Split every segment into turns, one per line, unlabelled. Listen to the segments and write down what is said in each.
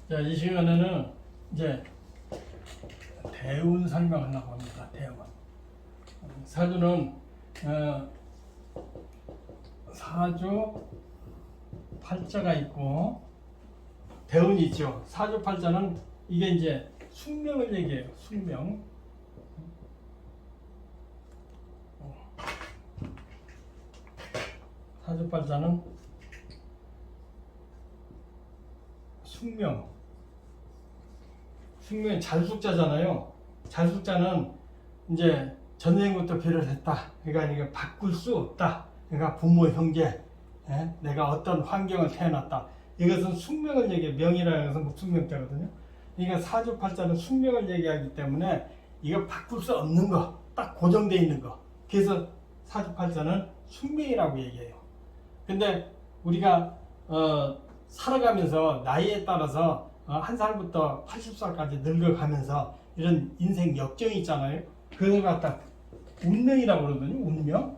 자, 이 시간에는 이제 대운 설명하려고 합니다. 대운. 사주는 사주 팔자가 있고 대운이 있죠. 사주 팔자는 이게 이제 숙명을 얘기해요. 숙명. 사주 팔자는 숙명. 숙명이 잘숙자잖아요. 잘숙자는 이제 전생부터 비롯했다. 그러니까 이게 바꿀 수 없다. 그러니까 부모, 형제, 내가 어떤 환경을 태어났다. 이것은 숙명을 얘기해. 명이라는 것은 숙명자거든요. 그러니까 사주팔자는 숙명을 얘기하기 때문에 이거 바꿀 수 없는 거, 딱 고정되어 있는 거. 그래서 사주팔자는 숙명이라고 얘기해요. 근데 우리가 살아가면서 나이에 따라서 한 살부터 80살까지 늙어가면서 이런 인생 역정이 있잖아요. 그걸 갖다 운명이라고 그러거든요. 운명.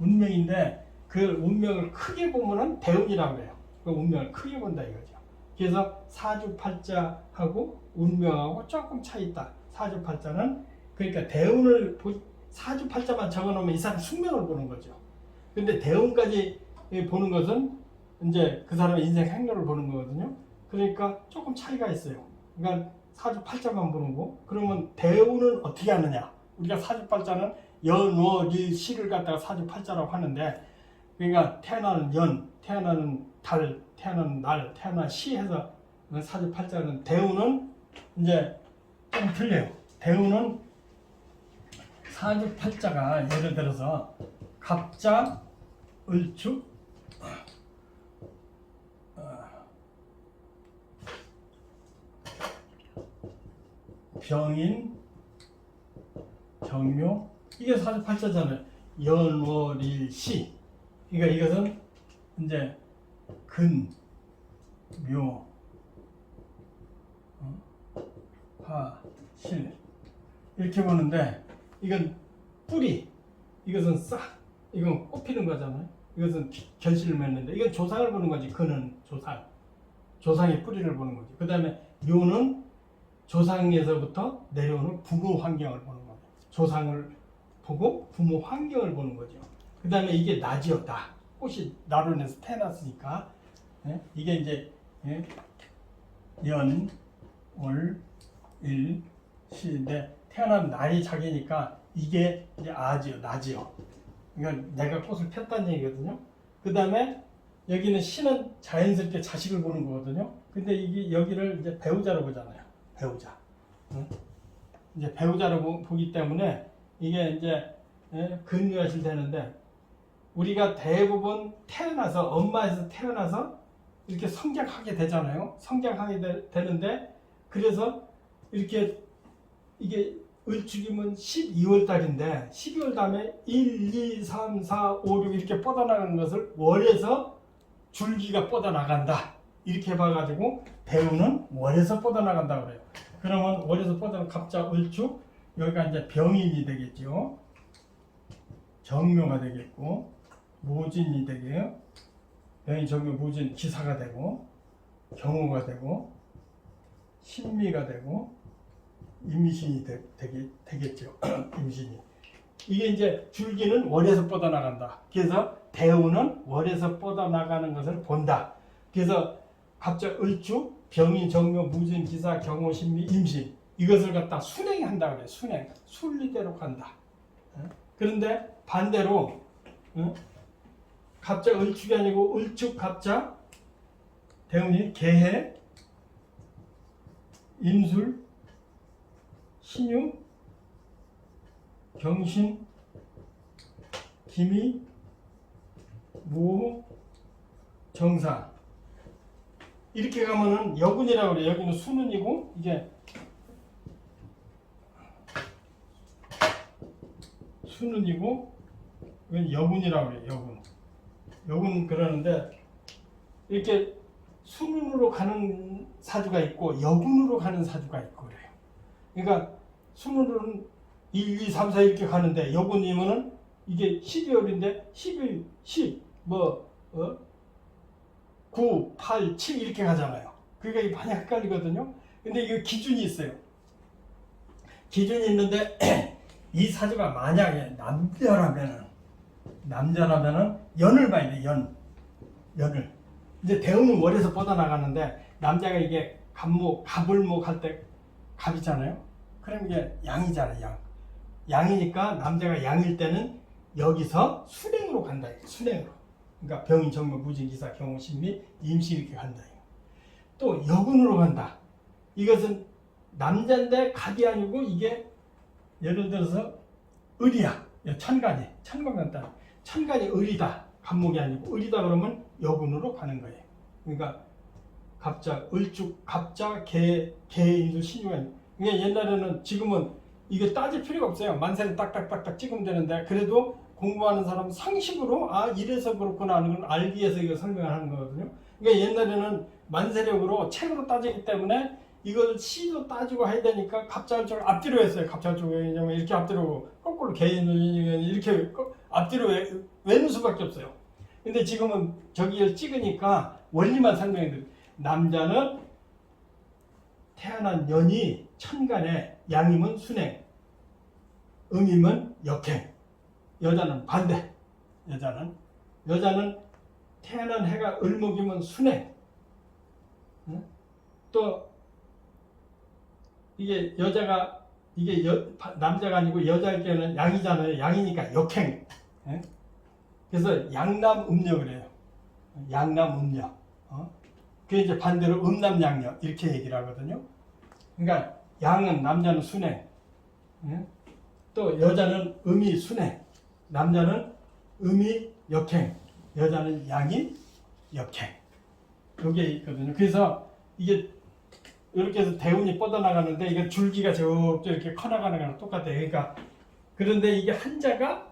운명인데 그 운명을 크게 보면은 대운이라고 해요. 그 운명을 크게 본다 이거죠. 그래서 사주팔자하고 운명하고 조금 차이 있다. 사주팔자는 그러니까 대운을 사주팔자만 적어놓으면 이 사람 숙명을 보는 거죠. 근데 대운까지 보는 것은 이제 그 사람의 인생 행로를 보는 거거든요. 그러니까 조금 차이가 있어요. 그러니까 사주팔자만 보는 거. 그러면 대운은 어떻게 하느냐? 우리가 사주팔자는 연월일 시를 갖다가 사주팔자라고 하는데, 그러니까 태어나는 연, 태어나는 달, 태어나는 날, 태어나는 시 해서 사주팔자는 대운은 이제 좀 틀려요. 대운은 사주팔자가 예를 들어서 갑자, 을축, 병인, 경묘, 이게 사주팔자잖아요. 연월일시. 그러니까 이것은 이제 근, 묘, 화, 실 이렇게 보는데, 이건 뿌리, 이것은 싹, 이건 꽃피는 거잖아요. 이것은 결실을 맺는데, 이건 조상을 보는 거지. 근은 조상, 조상의 뿌리를 보는 거지. 그 다음에 묘는 조상에서부터 내려오는 부모 환경을 보는 거예요. 조상을 보고 부모 환경을 보는 거죠. 그 다음에 이게 낮이었다. 꽃이 나론에서 태어났으니까 이게 이제 연, 월, 일, 시인데 태어난 날이 자기니까 이게 이제 아지요, 낮이요. 그러니까 내가 꽃을 폈다는 얘기거든요. 그 다음에 여기는 시는 자연스럽게 자식을 보는 거거든요. 근데 이게 여기를 이제 배우자로 보잖아요. 배우자. 이제 배우자로 보기 때문에 이게 이제 근묘하실 되는데, 우리가 대부분 태어나서 엄마에서 태어나서 이렇게 성장하게 되잖아요. 성장하게 되는데, 그래서 이렇게 이게 을축이면 12월 달인데 12월 다음에 1, 2, 3, 4, 5, 6 이렇게 뻗어나가는 것을 월에서 줄기가 뻗어나간다. 이렇게 봐가지고 대운은 월에서 뻗어나간다 그래요. 그러면 월에서 뻗어나간 갑자, 을축, 여기가 이제 병인이 되겠죠. 정묘가 되겠고, 모진이 되게요. 병인, 정묘, 모진, 기사가 되고, 경호가 되고, 신미가 되고, 임신이 되겠죠. 임신이. 이게 이제 줄기는 월에서 뻗어나간다. 그래서 대운은 월에서 뻗어나가는 것을 본다. 그래서 갑자, 을축, 병인, 정묘, 무진, 기사, 경호, 신미, 임신, 이것을 갖다 순행한다 그래. 순행, 순리대로 간다. 그런데 반대로 갑자, 을축이 아니고 을축, 갑자, 대운이 개해, 임술, 신유, 경신, 기미, 모, 정사, 이렇게 가면은 여군이라고 그래. 여기는 수는이고, 이게 수는이고, 이건 여군이라고 그래. 여군. 여군 그러는데, 이렇게 수는으로 가는 사주가 있고 여군으로 가는 사주가 있고 그래요. 그러니까 수는으로는 1, 2, 3, 4 이렇게 가는데, 여군이면은 이게 12월인데 11, 10, 9, 8, 7 이렇게 가잖아요. 그러니까 이게 많이 헷갈리거든요. 근데 이거 기준이 있어요. 기준이 있는데 이 사주가 만약에 남자라면은 연을 봐야 돼. 연을. 이제 대운은 월에서 뻗어나가는데 남자가 이게 갑을목 할 때 갑이잖아요. 그럼 이게 양이잖아요. 양이니까 남자가 양일 때는 여기서 순행으로 간다. 순행으로. 그러니까 병인, 정묘, 무진, 기사, 경호, 신미, 임시 이렇게 간다. 또 여군으로 간다. 이것은 남자인데 갑이 아니고 이게 예를 들어서 을이야. 천간이. 천간 간다. 천간이 을이다. 갑목이 아니고 을이다 그러면 여군으로 가는 거예요. 그러니까 갑자, 을축, 갑자, 개인수, 신유가. 그러니까 옛날에는 지금은 이게 따질 필요가 없어요. 만세를 딱딱딱딱 찍으면 되는데 그래도 공부하는 사람은 상식으로 이래서 그렇구나 하는 건 알기 위해서 이거 설명을 하는 거거든요. 그러니까 옛날에는 만세력으로 책으로 따지기 때문에 이걸 시도 따지고 해야 되니까 갑자을쪽을 앞뒤로 했어요. 갑자을쪽에 이렇게 앞뒤로 거꾸로 개인을 이렇게 앞뒤로 외는 수밖에 없어요. 근데 지금은 저기를 찍으니까 원리만 설명해 드려요. 남자는 태어난 년이 천간에 양이면 순행, 음이면 역행. 여자는 반대. 여자는 태어난 해가 을목이면 순행. 또 이게 여자가 남자가 아니고 여자일 때는 양이잖아요. 양이니까 역행. 그래서 양남음녀 그래요. 양남음녀. 그게 이제 반대로 음남양녀 이렇게 얘기를 하거든요. 그러니까 양은 남자는 순행. 또 여자는 음이 순행. 남자는 음이 역행. 여자는 양이 역행. 그게 있거든요. 그래서 이게 이렇게 해서 대운이 뻗어나가는데 이게 줄기가 쭉 이렇게 커나가는 거랑 똑같아요. 그러니까 그런데 이게 한자가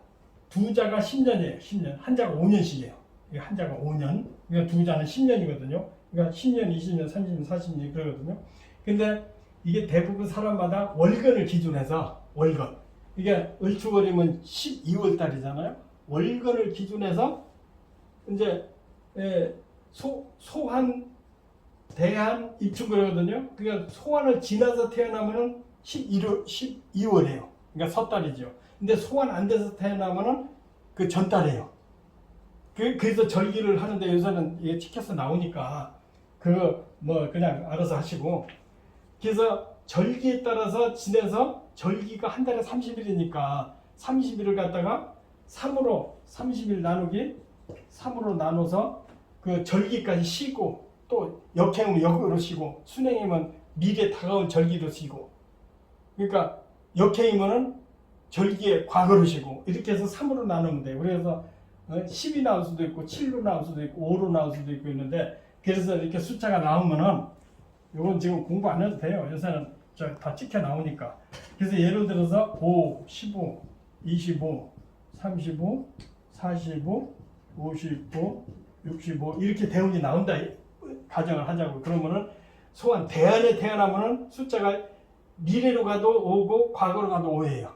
두자가 10년이에요. 10년. 한자가 5년씩이에요. 한자가 5년. 그러니까 두자는 10년이거든요. 그러니까 10년, 20년, 30년, 40년 그러거든요. 근데 이게 대부분 사람마다 월건을 기준해서 월건. 이게 을축월이면 12월 달이잖아요. 월건을 기준해서 이제 소환, 대한, 입춘 그러거든요. 그러니까 소환을 지나서 태어나면은 12월이에요. 그러니까 섣달이죠. 근데 소환 안 돼서 태어나면은 그 전달이에요. 그래서 절기를 하는데 요새는 이게 찍혀서 나오니까 그거 뭐 그냥 알아서 하시고. 그래서 절기에 따라서 지내서 절기가 한 달에 30일이니까 30일을 갖다가 30일 나누기 3으로 나눠서 그 절기까지 쉬고 또 역행은 역으로 쉬고 순행이면 미래 다가올 절기로 쉬고 그러니까 역행이면은 절기에 과거로 쉬고 이렇게 해서 3으로 나누면 돼요. 그래서 10이 나올 수도 있고 7로 나올 수도 있고 5로 나올 수도 있고 있는데 그래서 이렇게 숫자가 나오면은 이건 지금 공부 안 해도 돼요. 요새는 다 찍혀 나오니까. 그래서 예를 들어서 5, 15, 25, 35, 45, 55, 65 이렇게 대운이 나온다 가정을 하자고. 그러면은 소환 대안에 태어나면은 숫자가 미래로 가도 5고 과거로 가도 5예요.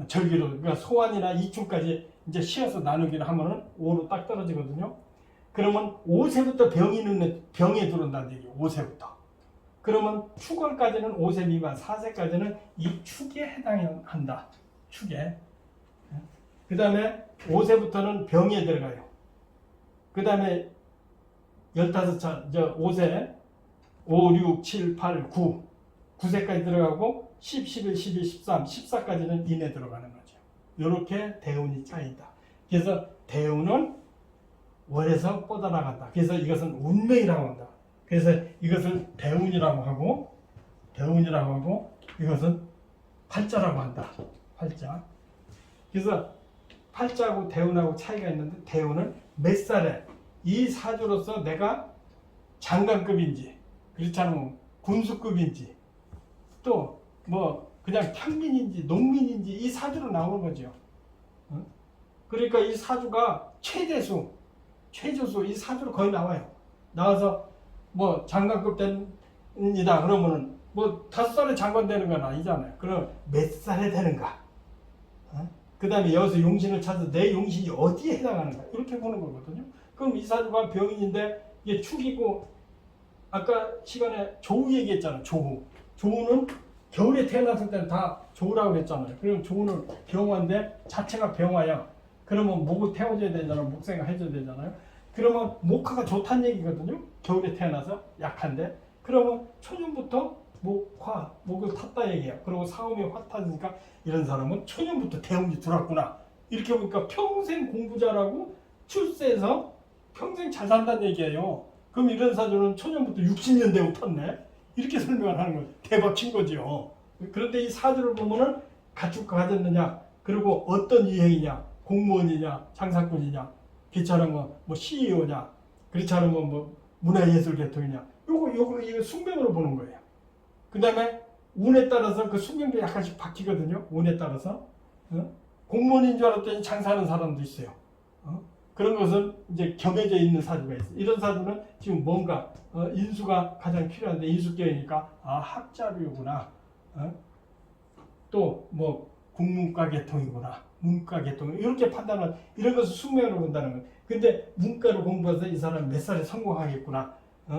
절기로. 그러니까 소환이나 이충까지 이제 쉬어서 나누기를 하면은 5로 딱 떨어지거든요. 그러면 5세부터 병에 들어온다는 얘기예요. 5세부터. 그러면 축월까지는 5세 미만, 4세까지는 이 축에 해당한다. 축에. 그 다음에 5세부터는 병에 들어가요. 그 다음에 15차, 5세, 5, 6, 7, 8, 9. 9세까지 들어가고 10, 11, 12, 13, 14까지는 인에 들어가는 거죠. 이렇게 대운이 짜인다. 그래서 대운은 월에서 뻗어나간다. 그래서 이것은 운명이라고 한다. 그래서 이것을 대운이라고 하고 이것은 팔자라고 한다. 팔자. 그래서 팔자하고 대운하고 차이가 있는데 대운은 몇 살에 이 사주로서 내가 장관급인지 그렇지 않으면 군수급인지 또 뭐 그냥 평민인지 농민인지 이 사주로 나오는 거죠. 그러니까 이 사주가 최대수 최저수 이 사주로 거의 나와요. 나와서 뭐 장관급 됩니다 그러면은 뭐 5살에 장관 되는 건 아니잖아요. 그럼 몇 살에 되는가? 그 다음에 여기서 용신을 찾아서 내 용신이 어디에 해당하는가? 이렇게 보는 거거든요. 그럼 이 사주가 병인인데 이게 축이고 아까 시간에 조우 얘기했잖아요. 조우. 조우는 겨울에 태어났을 때는 다 조우라고 그랬잖아요. 그럼 조우는 병화인데 자체가 병화야. 그러면 목을 태워줘야 되잖아요. 목생을 해줘야 되잖아요. 그러면 목화가 좋다는 얘기거든요. 겨울에 태어나서 약한데. 그러면 초년부터 목을 탔다 얘기예요. 그리고 사음이 화 탔으니까 이런 사람은 초년부터 대운이 들어왔구나. 이렇게 보니까 평생 공부 잘하고 출세해서 평생 잘 산다는 얘기예요. 그럼 이런 사주는 초년부터 60년 대운 탔네. 이렇게 설명을 하는 거예요. 대박 친 거죠. 그런데 이 사주를 보면은 가축과 가졌느냐, 그리고 어떤 유형이냐, 공무원이냐, 장사꾼이냐, 그렇지 않으면 뭐 CEO냐, 그렇지 않으면 뭐 문화예술 계통이냐, 이거 숙명으로 보는 거예요. 그 다음에 운에 따라서 그 숙명도 약간씩 바뀌거든요. 운에 따라서. 공무원인 줄 알았더니 장사하는 사람도 있어요. 그런 것은 이제 겸해져 있는 사주가 있어요. 이런 사주는 지금 뭔가 인수가 가장 필요한데 인수격이니까 학자류구나. 또 뭐 국문과 계통이구나. 문과 계통 이렇게 판단을 이런 것을 숙명으로 본다는 거예요. 근데 문과로 공부해서 이 사람 몇 살에 성공하겠구나.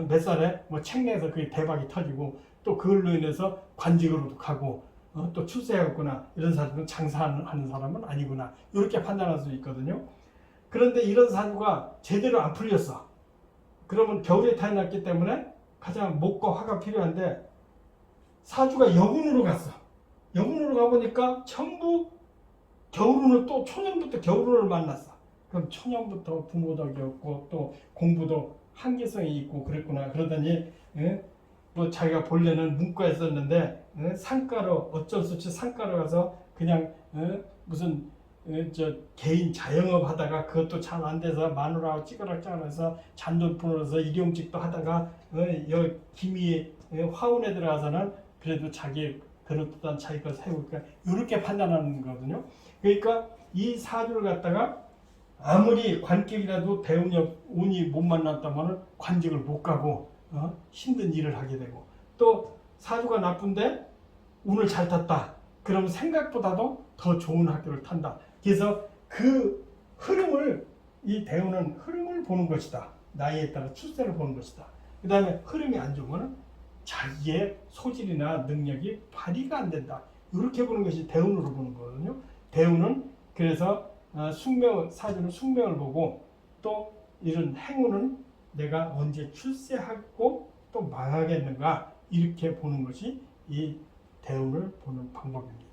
몇 살에 뭐 책 내서 그게 대박이 터지고 또 그걸로 인해서 관직으로도 가고 또 출세하겠구나. 이런 사주는 장사하는 사람은 아니구나. 이렇게 판단할 수 있거든요. 그런데 이런 사주가 제대로 안 풀렸어. 그러면 겨울에 태어났기 때문에 가장 목과 화가 필요한데 사주가 여군으로 갔어. 여군으로 가보니까 전부 겨울운을 또 초년부터 겨울운을 만났어. 그럼 초년부터 부모덕이었고 또 공부도 한계성이 있고 그랬구나. 그러더니 뭐 자기가 본래는 문과에 썼는데 상과로 어쩔 수 없이 상과로 가서 그냥 무슨 개인 자영업 하다가 그것도 잘 안 돼서 마누라하고 찌그락찌그락해서 잔돈 풀어서 일용직도 하다가 기미 화운에 들어가서는 그래도 자기 그릇한 자기 걸 세우니까 이렇게 판단하는 거거든요. 그러니까 이 사주를 갖다가 아무리 관격이라도 운이 못 만났다면 관직을 못 가고 힘든 일을 하게 되고 또 사주가 나쁜데 운을 잘 탔다. 그러면 생각보다도 더 좋은 학교를 탄다. 그래서 그 흐름을 이 대운은 흐름을 보는 것이다. 나이에 따라 출세를 보는 것이다. 그 다음에 흐름이 안 좋으면 자기의 소질이나 능력이 발휘가 안 된다. 이렇게 보는 것이 대운으로 보는 거거든요. 대운은 그래서 사주는 숙명을 보고 또 이런 행운은 내가 언제 출세하고 또 망하겠는가 이렇게 보는 것이 이 대운을 보는 방법입니다.